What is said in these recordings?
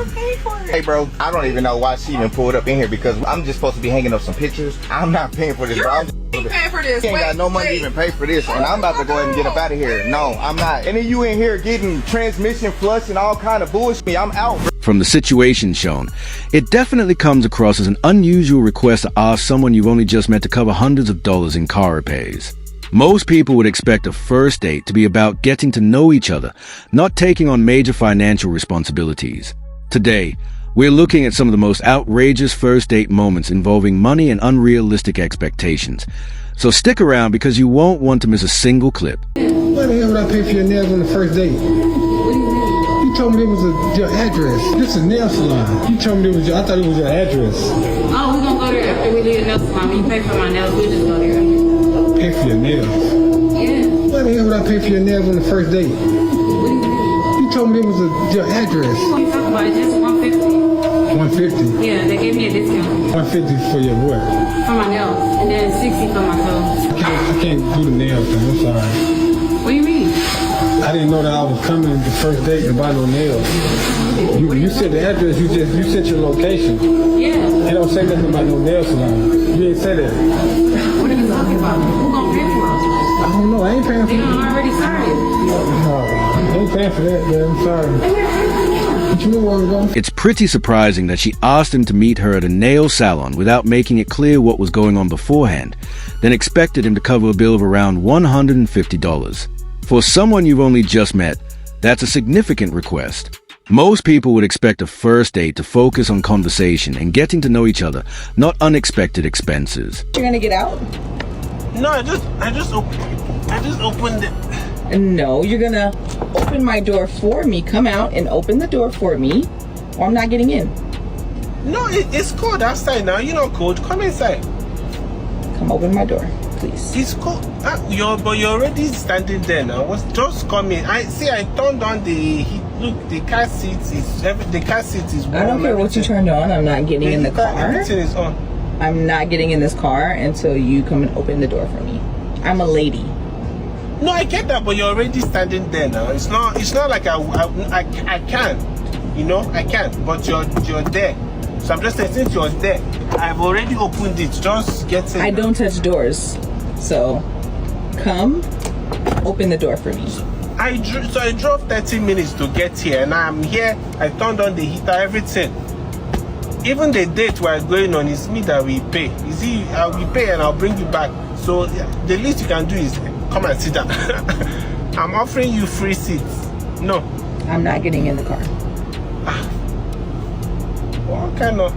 gonna pay for it. Hey, bro, I don't even know why she even pulled up in here because I'm just supposed to be hanging up some pictures. I'm not paying for this, bro. I'm paying for this. She ain't got no money to even pay for this, and I'm about to go ahead and get up out of here. No, I'm not. And then you in here getting transmission flush and all kind of bullshit. I'm out, bro. From the situation shown, it definitely comes across as an unusual request to ask someone you've only just met to cover hundreds of dollars in car repairs. Most people would expect a first date to be about getting to know each other, not taking on major financial responsibilities. Today, we're looking at some of the most outrageous first date moments involving money and unrealistic expectations. So stick around because you won't want to miss a single clip. Why the hell would I pay for your nails on the first date? You told me it was your address. This is a nail salon. You told me it was I thought it was your address. Oh, we're gonna go there after we leave the nail salon. When you pay for my nails, we just go there. Pay for your nails? Yeah. Why the hell would I pay for your nails on the first date? You told me it was your address. We talk about it, just $150. 150? Yeah, they gave me a discount. 150 for your what? For my nails, and then 60 for my toes. I can't do the nails thing. I'm sorry. What do you mean? I didn't know that I was coming the first date to buy no nails. You said the address. You sent your location. Yeah. It don't say nothing about no nail salon. You didn't say that. What are you talking about? Who gonna pay for it? I don't know. I ain't paying for You that. done already started. I ain't paying for that, man. I'm sorry. But you know where I'm going? It's pretty surprising that she asked him to meet her at a nail salon without making it clear what was going on beforehand, then expected him to cover a bill of around $150. For someone you've only just met, that's a significant request. Most people would expect a first date to focus on conversation and getting to know each other, not unexpected expenses. You're gonna get out? No, I just opened it. No, you're gonna open my door for me. Come out and open the door for me, or I'm not getting in. No, it's cold outside now. You're not cold. Come inside. Come open my door, please. It's cold. But you're already standing there now. Just come in. I turned on the heat. Look, the car seat is warm. I don't care what you turned on. I'm not getting in the car. Everything is on. I'm not getting in this car until you come and open the door for me. I'm a lady. No, I get that, but you're already standing there now. It's not like I can, I can, but you're there. So I'm just saying, since you're there, I've already opened it. Just get in. I don't touch doors, so come open the door for me. I drove 30 minutes to get here, and I'm here. I turned on the heater, everything. Even the date we're going on is me that we pay. You see, I will pay and I'll bring you back. So the least you can do is come and sit down. I'm offering you free seats. No. I'm not getting in the car. What kind of...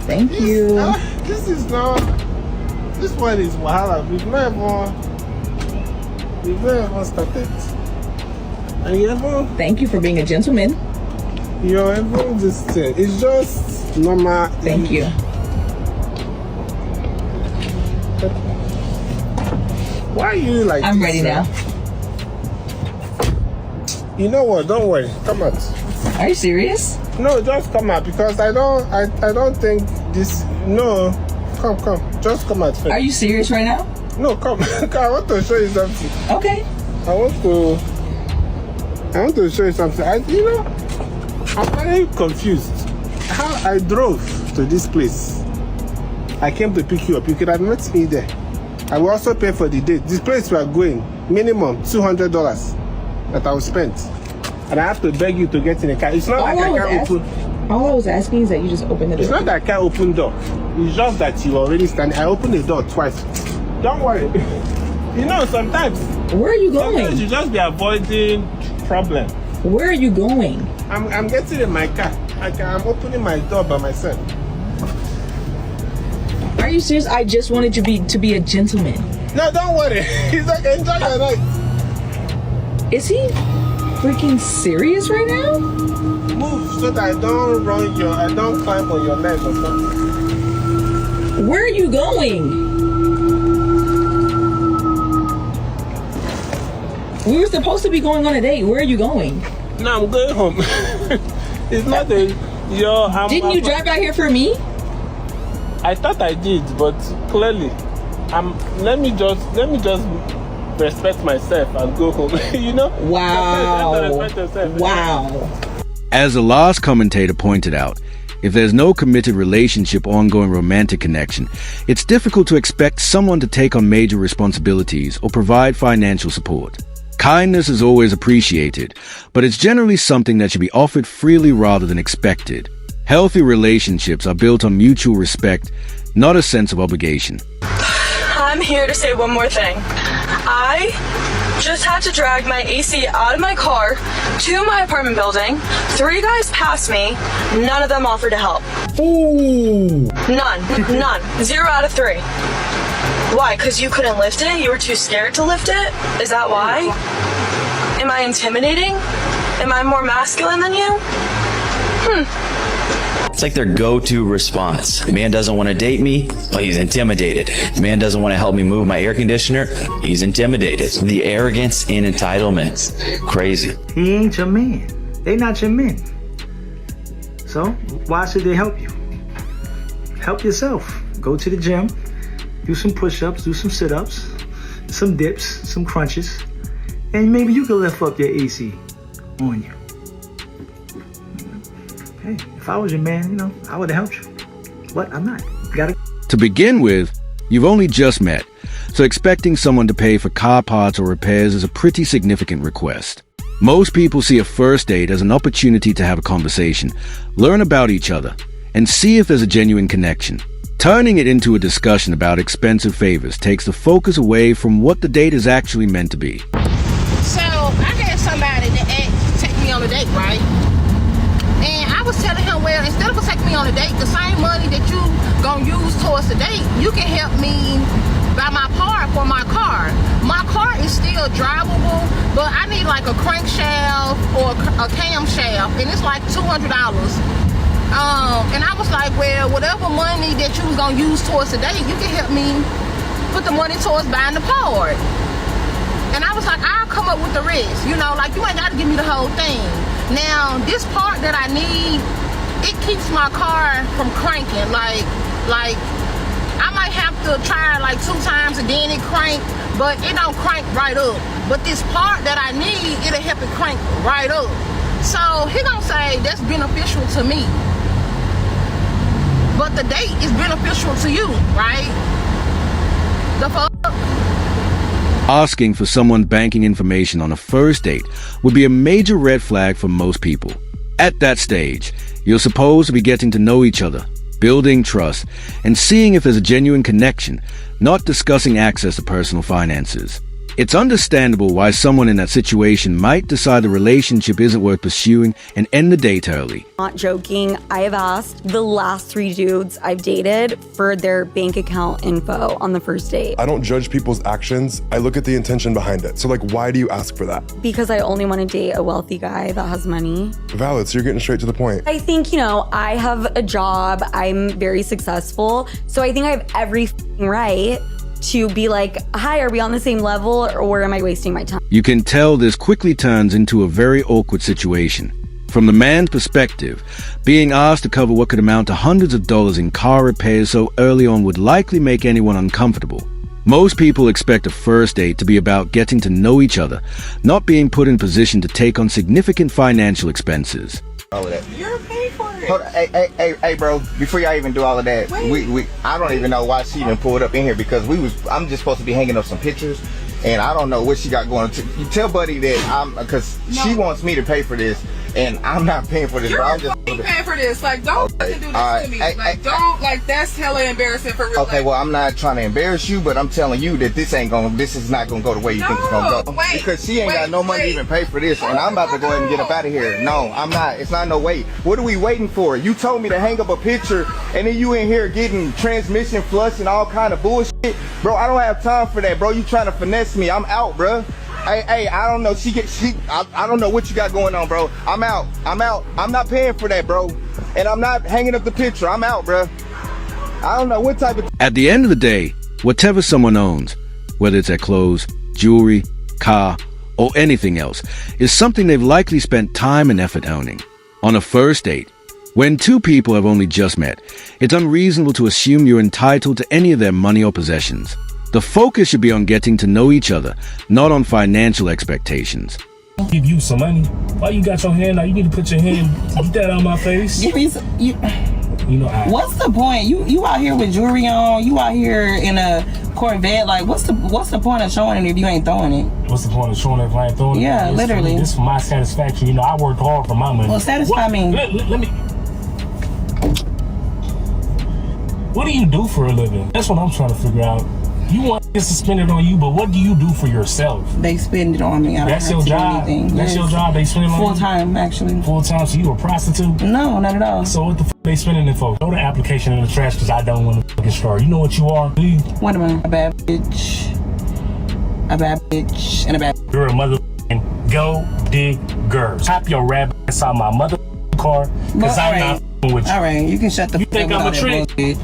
Thank you. This one is wahala. We've never started. And Thank you for being a gentleman. you're even this thing. It's just normal. Thank you. Why are you like I'm this, ready now. You know what? Don't worry. Come out. Are you serious? No, just come out because I don't think this. No, come. Just come out first. Are you serious right now? No, come. I want to show you something. Okay. I want to show you something. I'm very confused. How I drove to this place. I came to pick you up. You could have met me there. I will also pay for the date. This place we are going, minimum $200 that I will spend. And I have to beg you to get in the car. It's not like I can't open. All I was asking is that you just open the door. It's not that I can't open door. It's just that you already stand. I opened the door twice. Don't worry. Sometimes. Where are you going? Sometimes you just be avoiding problem. Where are you going? I'm getting in my car. I'm opening my door by myself. Are you serious? I just wanted you to be a gentleman. No, don't worry. He's like, enjoy your night. Is he freaking serious right now? Move so that I don't climb on your leg or something. Where are you going? We were supposed to be going on a date. Where are you going? No, I'm going home. It's not Didn't you drive out here for me? I thought I did, but clearly, let me just respect myself and go home. You know? Wow. You have to respect yourself. Wow. As the last commentator pointed out, if there's no committed relationship or ongoing romantic connection, it's difficult to expect someone to take on major responsibilities or provide financial support. Kindness is always appreciated, but it's generally something that should be offered freely rather than expected. Healthy relationships are built on mutual respect, not a sense of obligation. I'm here to say one more thing. I just had to drag my AC out of my car to my apartment building. 3 guys passed me. None of them offered to help. Ooh. None. 0 out of 3. Why? Because you couldn't lift it? You were too scared to lift it? Is that why? Am I intimidating? Am I more masculine than you? It's like their go-to response. Man doesn't want to date me, but he's intimidated. Man doesn't want to help me move my air conditioner, he's intimidated. The arrogance and entitlement. Crazy. He ain't your man. They not your men. So why should they help you? Help yourself. Go to the gym, do some push-ups, do some sit-ups, some dips, some crunches, and maybe you can lift up your AC on you. Hey, if I was your man, you know, I would have helped you. But I'm not. To begin with, you've only just met, so expecting someone to pay for car parts or repairs is a pretty significant request. Most people see a first date as an opportunity to have a conversation, learn about each other, and see if there's a genuine connection. Turning it into a discussion about expensive favors takes the focus away from what the date is actually meant to be. So, I had somebody that asked to take me on a date, right? And I was telling him, well, instead of taking me on a date, the same money that you gonna use towards the date, you can help me buy my part for my car. My car is still drivable, but I need like a crankshaft or a camshaft, and it's like $200. And I was like, well, whatever money that you was gonna use towards the date, you can help me put the money towards buying the part. And I was like, I'll come up with the rest. You know, like, you ain't got to give me the whole thing. Now, this part that I need, it keeps my car from cranking. Like I might have to try like 2 times and then it crank, but it don't crank right up. But this part that I need, it'll help it crank right up. So he gonna say that's beneficial to me. But the date is beneficial to you, right? The fuck? Asking for someone's banking information on a first date would be a major red flag for most people. At that stage, you're supposed to be getting to know each other, building trust, and seeing if there's a genuine connection, not discussing access to personal finances. It's understandable why someone in that situation might decide the relationship isn't worth pursuing and end the date early. Not joking, I have asked the last 3 dudes I've dated for their bank account info on the first date. I don't judge people's actions. I look at the intention behind it. So like, why do you ask for that? Because I only want to date a wealthy guy that has money. Valid, so you're getting straight to the point. I think, you know, I have a job, I'm very successful, so I think I have every right to be like, hi, are we on the same level, or am I wasting my time? You can tell this quickly turns into a very awkward situation. From the man's perspective, being asked to cover what could amount to hundreds of dollars in car repairs so early on would likely make anyone uncomfortable. Most people expect a first date to be about getting to know each other, not being put in position to take on significant financial expenses. All of that. You're paying for it. Hold on, hey, bro. Before y'all even do all of that, I don't even know why she even pulled up in here because I'm just supposed to be hanging up some pictures, and I don't know what she got going. You tell Buddy that because she wants me to pay for this, and I'm not paying for this. You're bro. I'm just paying for this. Like, don't do this to me. Like, that's hella embarrassing for real. Okay, well, I'm not trying to embarrass you, but I'm telling you that this is not gonna go the way you think it's gonna go. Because she ain't got no money to even pay for this, and I'm about to go ahead and get up out of here. No, I'm not. It's not no wait. What are we waiting for? You told me to hang up a picture, and then you in here getting transmission flush and all kind of bullshit, bro. I don't have time for that, bro. You trying to finesse me? I'm out, bro. Hey, I don't know. I don't know what you got going on, bro. I'm out. I'm not paying for that, bro. And I'm not hanging up the picture. I'm out, bro. I don't know what type of... At the end of the day, whatever someone owns, whether it's their clothes, jewelry, car, or anything else, is something they've likely spent time and effort owning. On a first date, when 2 people have only just met, it's unreasonable to assume you're entitled to any of their money or possessions. The focus should be on getting to know each other, not on financial expectations. Give you some money. Why you got your hand out? You need to put your hand, get that on my face. Give me some, You know, what's the point? You out here with jewelry on, you out here in a Corvette, like what's the point of showing it if you ain't throwing it? What's the point of showing it if I ain't throwing it? Yeah, literally. This is for my satisfaction. You know, I worked hard for my money. Well, satisfy me. Let me. What do you do for a living? That's what I'm trying to figure out. You want to spend it on you, but what do you do for yourself? They spend it on me. I don't That's have your to do job. anything. That's your job. They spend it on you? Full time, actually. Full time. So you a prostitute? No, not at all. So what the f they spending it for? Throw the application in the trash because I don't want to fucking start. You know what you are? What am I? A bad bitch. A bad bitch and a bad. You're a motherfucking gold digger. Top your rabbit inside my motherfucking car because I'm not f***ing with you. All right, you can shut the. You think I'm a trick?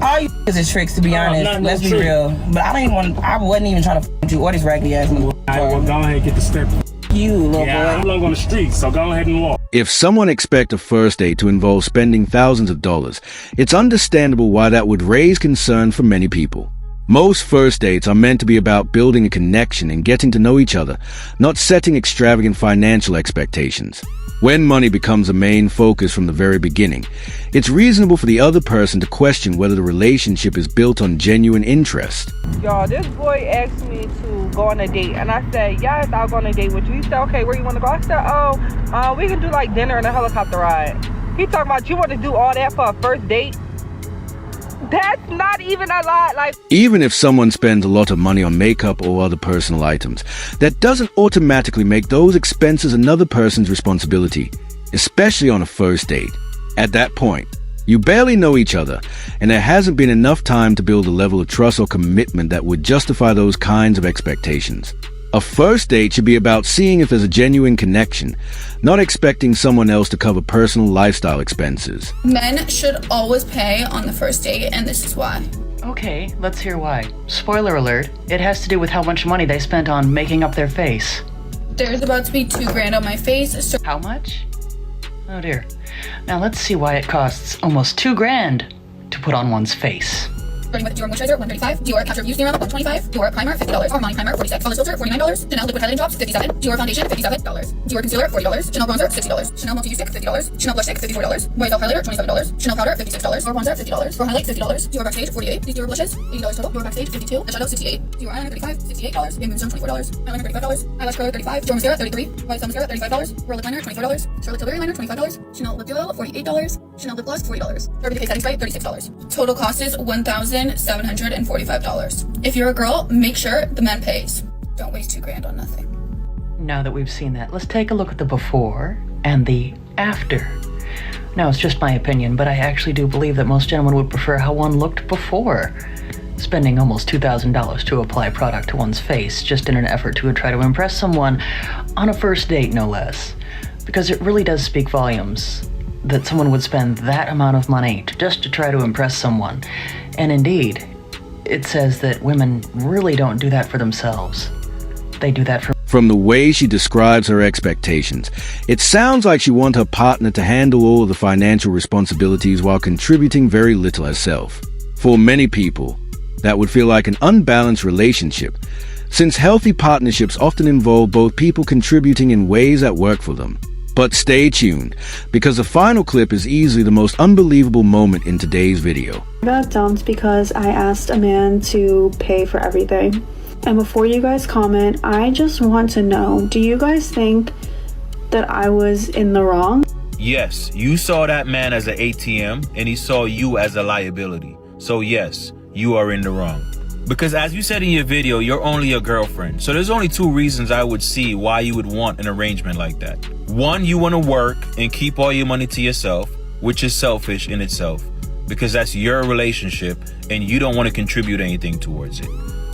All you is tricks, to be honest. Let's be real. But I wasn't even trying to f you or this raggedy ass motherfucker. All right, well, go ahead and get the step. You, little boy. I'm long on the street, so go ahead and walk. If someone expects a first date to involve spending thousands of dollars, it's understandable why that would raise concern for many people. Most first dates are meant to be about building a connection and getting to know each other, not setting extravagant financial expectations. When money becomes a main focus from the very beginning, it's reasonable for the other person to question whether the relationship is built on genuine interest. Y'all, this boy asked me to go on a date, and I said, yes, I'll go on a date with you. He said, okay, where you want to go? I said, we can do like dinner and a helicopter ride. He talking about you want to do all that for a first date? That's not even a lot. Like, even if someone spends a lot of money on makeup or other personal items, that doesn't automatically make those expenses another person's responsibility, especially on a first date. At that point, you barely know each other, and there hasn't been enough time to build a level of trust or commitment that would justify those kinds of expectations. A first date should be about seeing if there's a genuine connection, not expecting someone else to cover personal lifestyle expenses. Men should always pay on the first date, and this is why. Okay, let's hear why. Spoiler alert, it has to do with how much money they spent on making up their face. There's about to be $2,000 on my face, so how much? Oh dear. Now let's see why it costs almost $2,000 to put on one's face. Starting with Dior Moisturizer, $135. Dior Capture View Serum, $125. Dior Primer, $50. Armani Primer, $46. Polish Filter, $49. Chanel Liquid Highlighting Drops, $57. Dior Foundation, $57. Dior Concealer, $40. Chanel Bronzer, $60. Chanel Multi-Use Stick, $50. Chanel Blush Stick, $54. White Highlighter, $27. Chanel Powder, $56. Dior Bronzer, $50. Dior Highlight, $50. Dior Backstage, $48. These Dior Blushes, $80 total. Dior Backstage, $52. Eyeshadow, $68. Dior Eyeliner, $35. $68. Bamboo Stone, $24. Eyeliner, $35. Eyelash Curler, $35. Dior Mascara, $33. White Stone Mascara, $35. Roll Lip Liner, $24. Charlotte Tilbury Liner, $25. Chanel Lip Duo, $48. Chanel Lip Gloss, $40. Urban Decay Setting Spray, $36. Total cost is $1,745. If you're a girl, make sure the man pays. Don't waste $2,000 on nothing. Now that we've seen that, let's take a look at the before and the after. Now, it's just my opinion, but I actually do believe that most gentlemen would prefer how one looked before. Spending almost $2,000 to apply product to one's face just in an effort to try to impress someone on a first date, no less. Because it really does speak volumes that someone would spend that amount of money just to try to impress someone. And indeed, it says that women really don't do that for themselves. They do that for... From the way she describes her expectations, it sounds like she wants her partner to handle all of the financial responsibilities while contributing very little herself. For many people, that would feel like an unbalanced relationship, since healthy partnerships often involve both people contributing in ways that work for them. But stay tuned, because the final clip is easily the most unbelievable moment in today's video. I got dumped because I asked a man to pay for everything. And before you guys comment, I just want to know, do you guys think that I was in the wrong? Yes, you saw that man as an ATM and he saw you as a liability. So yes, you are in the wrong. Because as you said in your video, you're only a girlfriend. So there's only two reasons I would see why you would want an arrangement like that. One, you want to work and keep all your money to yourself, which is selfish in itself, because that's your relationship and you don't want to contribute anything towards it.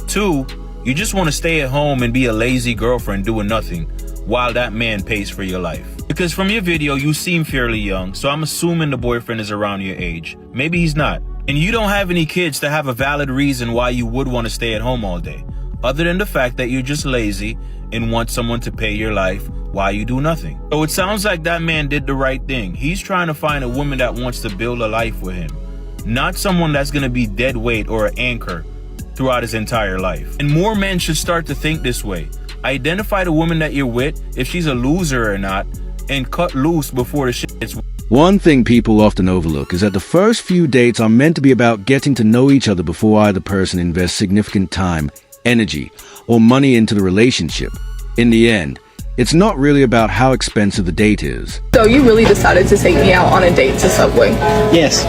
Two, you just want to stay at home and be a lazy girlfriend doing nothing while that man pays for your life. Because from your video, you seem fairly young, so I'm assuming the boyfriend is around your age. Maybe he's not. And you don't have any kids to have a valid reason why you would want to stay at home all day, other than the fact that you're just lazy and want someone to pay your life while you do nothing. So it sounds like that man did the right thing. He's trying to find a woman that wants to build a life with him, not someone that's going to be dead weight or an anchor throughout his entire life. And more men should start to think this way. Identify the woman that you're with, if she's a loser or not, and cut loose before the shit gets. One thing people often overlook is that the first few dates are meant to be about getting to know each other before either person invests significant time, energy, or money into the relationship. In the end, it's not really about how expensive the date is. So you really decided to take me out on a date to Subway? Yes.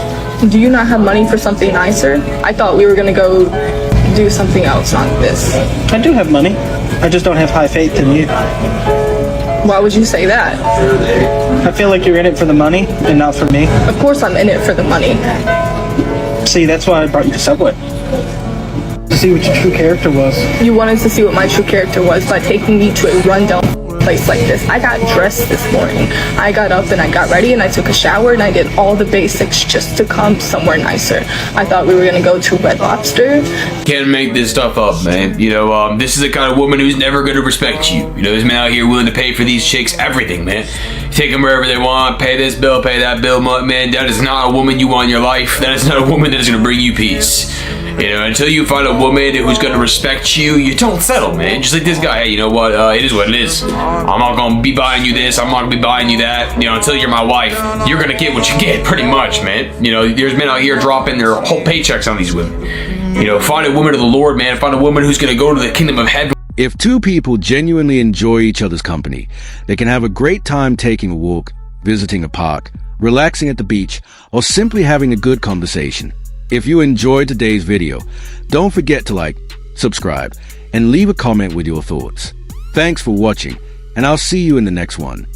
Do you not have money for something nicer? I thought we were gonna go do something else, not this. I do have money. I just don't have high faith in you. Why would you say that? I feel like you're in it for the money and not for me. Of course I'm in it for the money. See, that's why I brought you to Subway. To see what your true character was. You wanted to see what my true character was by taking me to a rundown place like this. I got dressed this morning. I got up and I got ready and I took a shower and I did all the basics just to come somewhere nicer. I thought we were gonna go to Red Lobster. Can't make this stuff up, man. You know, this is the kind of woman who's never gonna respect you. You know, there's men out here willing to pay for these chicks everything, man. Take them wherever they want, pay this bill, pay that bill, man. That is not a woman you want in your life. That is not a woman that is gonna bring you peace. You know, until you find a woman who's gonna respect you, you don't settle, man. Just like this guy, hey, you know what, it is what it is. I'm not gonna be buying you this, I'm not gonna be buying you that. You know, until you're my wife, you're gonna get what you get, pretty much, man. You know, there's men out here dropping their whole paychecks on these women. You know, find a woman of the Lord, man. Find a woman who's gonna go to the kingdom of heaven. If two people genuinely enjoy each other's company, they can have a great time taking a walk, visiting a park, relaxing at the beach, or simply having a good conversation. If you enjoyed today's video, don't forget to like, subscribe, and leave a comment with your thoughts. Thanks for watching, and I'll see you in the next one.